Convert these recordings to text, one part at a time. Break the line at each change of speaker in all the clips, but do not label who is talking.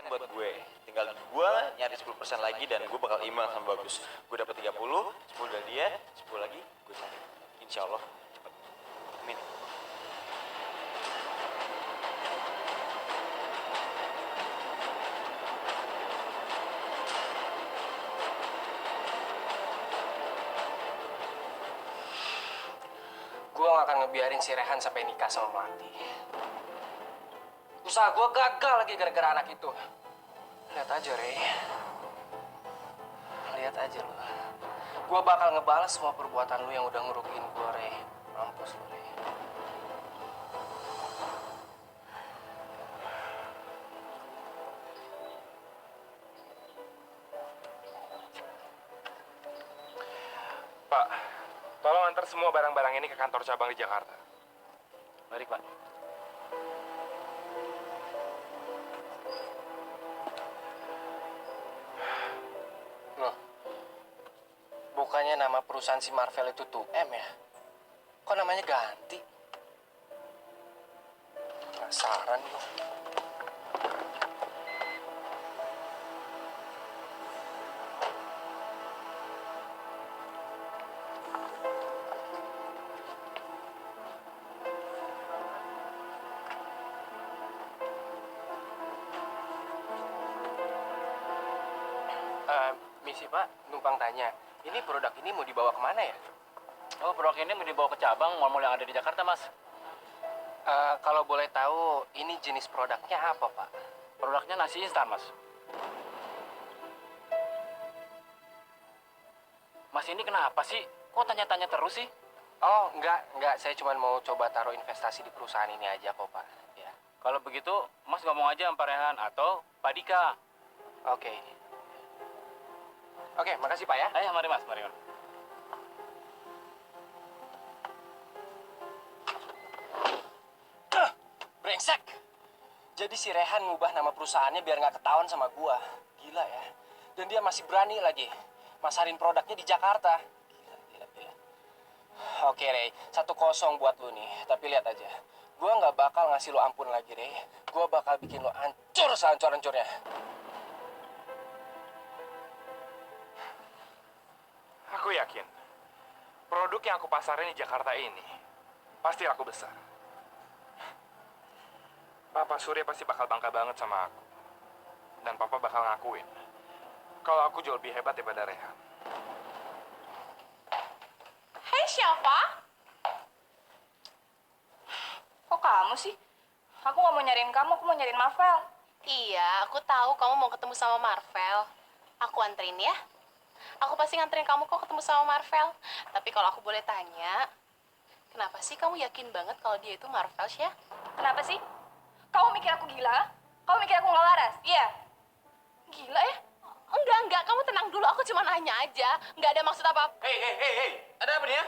buat gue. Tinggal gue nyari 10% lagi dan gue bakal imbang sama bagus. Gue dapat 30, 10 dari dia, 10 lagi gue cari. Insya Allah cepet. Amin.
Gue gak akan ngebiarin si Rehan sampai nikah sama Melati. Usaha gue gagal lagi gara-gara anak itu. Lihat aja, Rey. Lihat aja lo. Gue bakal ngebalas semua perbuatan lu yang udah ngerugiin gue, Rey. Mampus lu, Rey.
Pak, tolong antar semua barang-barang ini ke kantor cabang di Jakarta.
Mari Pak.
Loh, bukannya nama perusahaan si Marvel itu 2M ya? Kok namanya ganti? Penasaran gue. Misi Pak, numpang tanya. Ini produk ini mau dibawa kemana ya?
Oh, produk ini mau dibawa ke cabang mall-mall yang ada di Jakarta, Mas.
Kalau boleh tahu, ini jenis produknya apa, Pak?
Produknya nasi instan, Mas. Mas ini kenapa sih? Kok tanya-tanya terus sih?
Oh, enggak. Saya cuma mau coba taruh investasi di perusahaan ini aja kok, Pak. Ya.
Kalau begitu, Mas ngomong aja sama Pak Rehan atau Pak Dika.
Oke. Oke, makasih Pak ya.
Ayo, mari Mas, mari.
Brengsek. Jadi si Rehan ngubah nama perusahaannya biar nggak ketahuan sama gua. Gila ya. Dan dia masih berani lagi masarin produknya di Jakarta. Gila. Oke, Rey. 1-0 buat lu nih. Tapi lihat aja. Gua nggak bakal ngasih lu ampun lagi, Rey. Gua bakal bikin lu hancur sehancur-hancurnya.
Aku yakin, produk yang aku pasarin di Jakarta ini pasti laku besar. Papa Surya pasti bakal bangga banget sama aku. Dan Papa bakal ngakuin kalau aku jauh lebih hebat daripada Rehan.
Hei, siapa? Kok kamu sih? Aku nggak mau nyariin kamu, aku mau nyariin Marvel.
Iya, aku tahu kamu mau ketemu sama Marvel. Aku anterin ya. Aku pasti nganterin kamu kok ketemu sama Marvel. Tapi kalau aku boleh tanya, kenapa sih kamu yakin banget kalau dia itu Marvel, Syah?
Kenapa sih? Kamu mikir aku gila? Kamu mikir aku nggak waras? Iya.
Gila ya? Enggak. Kamu tenang dulu. Aku cuma nanya aja. Nggak ada maksud apa-apa.
Hei. Ada apa nih ya?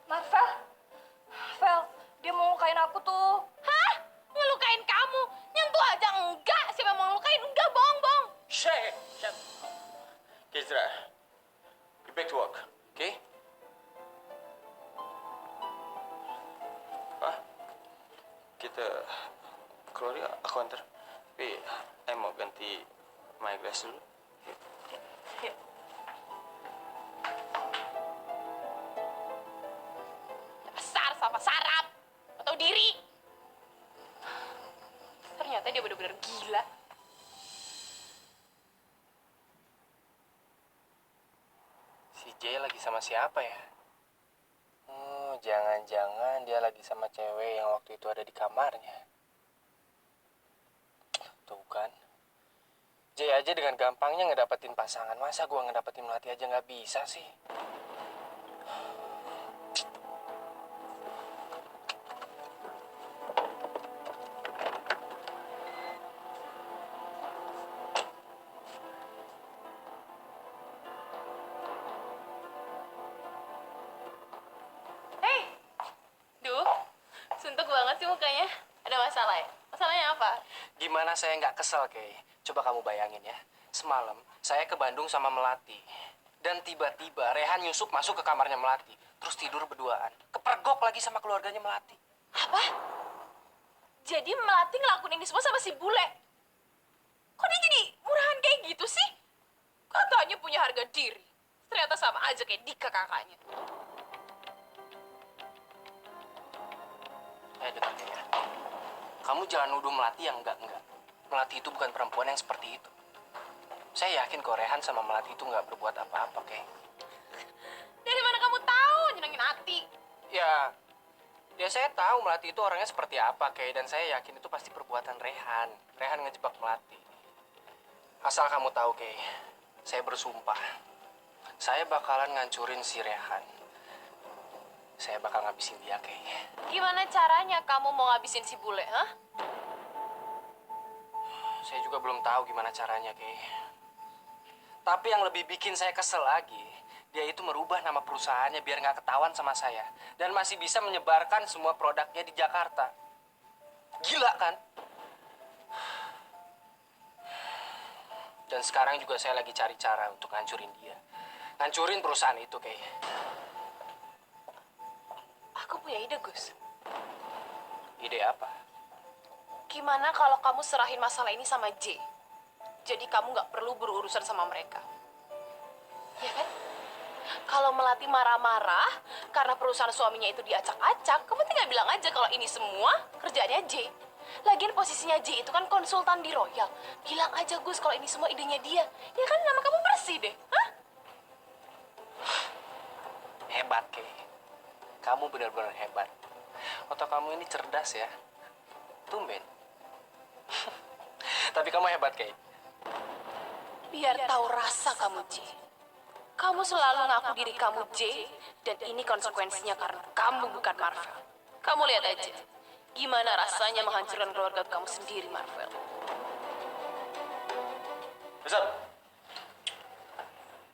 Marvel? Marvel, dia mau ngelukain aku tuh.
Hah? Ngelukain kamu? Nyentuh aja enggak. Siapa yang mau ngelukain? Enggak, bohong.
Shit. Okay, Zara. Get back to work, okay? Pak, kita keluar ya, aku antar. Tapi, saya mau ganti my glass dulu. Yuk.
Dasar sama sarap. Atau diri. Ternyata dia bener-bener gila.
Si Jay lagi sama siapa ya? Oh, jangan-jangan dia lagi sama cewek yang waktu itu ada di kamarnya. Tuh kan. Jay aja dengan gampangnya ngedapetin pasangan. Masa gua ngedapetin Melati aja nggak bisa sih?
Hei. Duh, suntuk banget sih mukanya. Ada masalah ya? Masalahnya apa?
Gimana saya nggak kesel, Kay? Coba kamu bayangin ya. Semalam saya ke Bandung sama Melati. Dan tiba-tiba Rehan Yusuf masuk ke kamarnya Melati. Terus tidur berduaan. Kepergok lagi sama keluarganya Melati.
Apa? Jadi Melati ngelakuin ini semua sama si bule? aja kayak Dika kakaknya.
Dengar ya. Kamu jangan nuduh Melati yang enggak. Melati itu bukan perempuan yang seperti itu. Saya yakin kok Rehan sama Melati itu nggak berbuat apa-apa, kayak.
Dari mana kamu tahu nyenengin hati?
Ya saya tahu Melati itu orangnya seperti apa, kayak, dan saya yakin itu pasti perbuatan Rehan. Rehan ngejebak Melati. Asal kamu tahu, kayak, saya bersumpah, saya bakalan ngancurin si Rehan. Saya bakal ngabisin dia, kayak.
Gimana caranya kamu mau ngabisin si bule, hah?
Saya juga belum tahu gimana caranya, kayak. Tapi yang lebih bikin saya kesel lagi, dia itu merubah nama perusahaannya biar nggak ketahuan sama saya. Dan masih bisa menyebarkan semua produknya di Jakarta. Gila kan? Dan sekarang juga saya lagi cari cara untuk ngancurin dia. Ngancurin perusahaan itu, kayaknya.
Aku punya ide, Gus.
Ide apa?
Gimana kalau kamu serahin masalah ini sama J? Jadi kamu nggak perlu berurusan sama mereka. Ya kan? Kalau Melati marah-marah karena perusahaan suaminya itu diacak-acak, kamu tinggal bilang aja kalau ini semua kerjaannya J. Lagian posisinya J itu kan konsultan di Royal. Bilang aja, Gus, kalau ini semua idenya dia. Ya kan, nama kamu bersih deh. Hah?
Hebat, Kay. Kamu benar-benar hebat. Otak kamu ini cerdas ya. Tumben. Tapi kamu hebat, Kay.
Biar tahu rasa kamu, J. Kamu selalu ngaku diri kamu J, dan ini konsekuensinya karena kamu bukan Marvel. Kamu lihat aja, gimana rasanya menghancurkan keluarga kamu sendiri, Marvel.
Besar.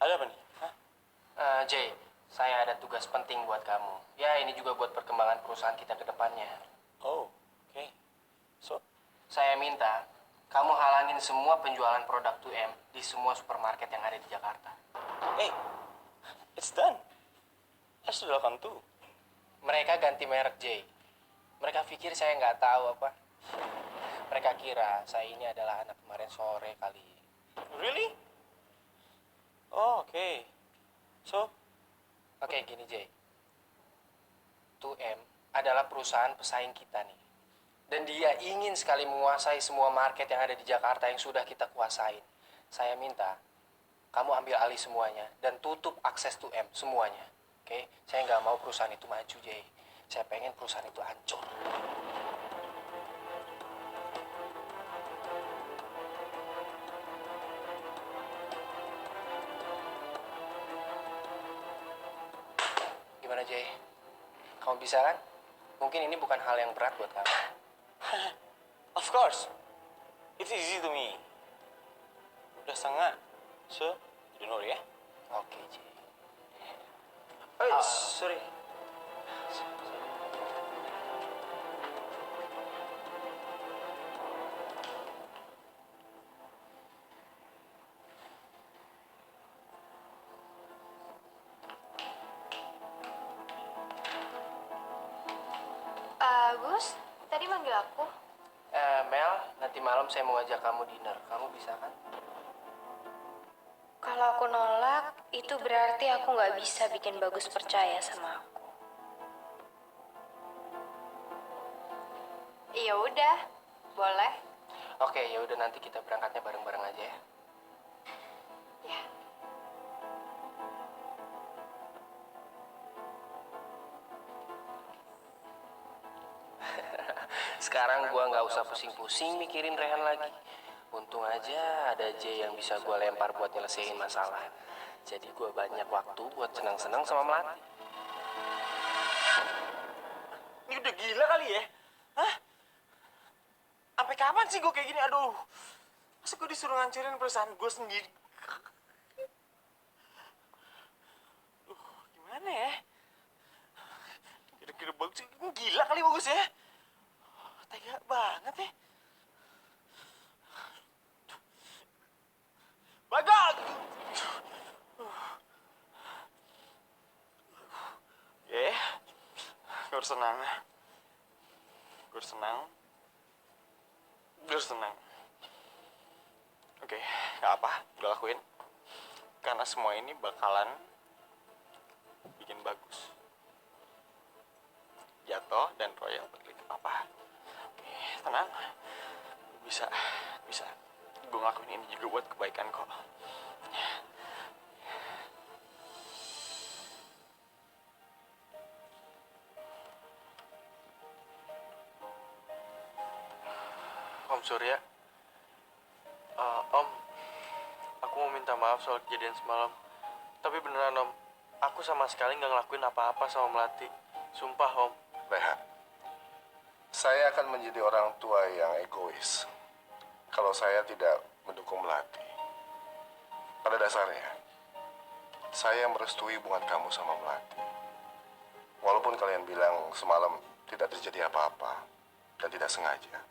Ada apa nih? Hah?
Jay, saya ada tugas penting buat kamu. Ya, ini juga buat perkembangan perusahaan kita ke depannya.
Oh, oke. So,
Saya minta kamu halangin semua penjualan produk 2M di semua supermarket yang ada di Jakarta.
hey, it's done. Saya sudah lakukan tuh.
Mereka ganti merek, Jay. Mereka pikir saya nggak tahu apa. Mereka kira saya ini adalah anak kemarin sore kali.
Really? Oh, oke. So,
Oke, gini, Jay. 2M adalah perusahaan pesaing kita nih. Dan dia ingin sekali menguasai semua market yang ada di Jakarta yang sudah kita kuasain. Saya minta kamu ambil alih semuanya dan tutup akses 2M semuanya. Oke? Saya nggak mau perusahaan itu maju, Jay. Saya pengen perusahaan itu hancur. Gimana, Jay? Kamu bisa kan? Mungkin ini bukan hal yang berat buat kamu.
of course. It's easy to me. Udah sangat. So, don't worry ya.
Oke, Jay. Sorry.
Gus, tadi manggil aku.
Mel, nanti malam saya mau ngajak kamu dinner. Kamu bisa kan?
Kalau aku nolak, itu berarti aku nggak bisa bikin Bagus percaya sama aku.
Iya udah, boleh.
Oke, ya udah nanti kita berangkatnya bareng-bareng aja ya.
Ya.
Sekarang gua nggak usah pusing-pusing mikirin Rehan lagi. Untung aja ada J yang bisa gua lempar buat nyelesain masalah. Jadi gua banyak waktu buat senang-senang sama Melati.
Ini udah gila kali ya? Hah? Sampai kapan sih gue kayak gini? Aduh. Masa gue disuruh ngancurin perusahaan gue sendiri? Aduh, gimana ya? Kira-kira bagus. Gila kali bagus ya? Tega banget ya. Bagus! Oke, gue harus senang. Gue harus senang. Gue harus senang. Oke, gak apa, gue lakuin. Karena semua ini bakalan bikin Bagus jatuh dan Royal balik ke papa. Oke, tenang. Bisa, bisa. Gue ngelakuin ini juga buat kebaikan kok.
Om Surya, Om, aku mau minta maaf soal kejadian semalam. Tapi beneran Om, aku sama sekali nggak ngelakuin apa-apa sama Melati. Sumpah Om.
Rehan, saya akan menjadi orang tua yang egois kalau saya tidak mendukung Melati. Pada dasarnya, saya merestui hubungan kamu sama Melati. Walaupun kalian bilang semalam tidak terjadi apa-apa dan tidak sengaja.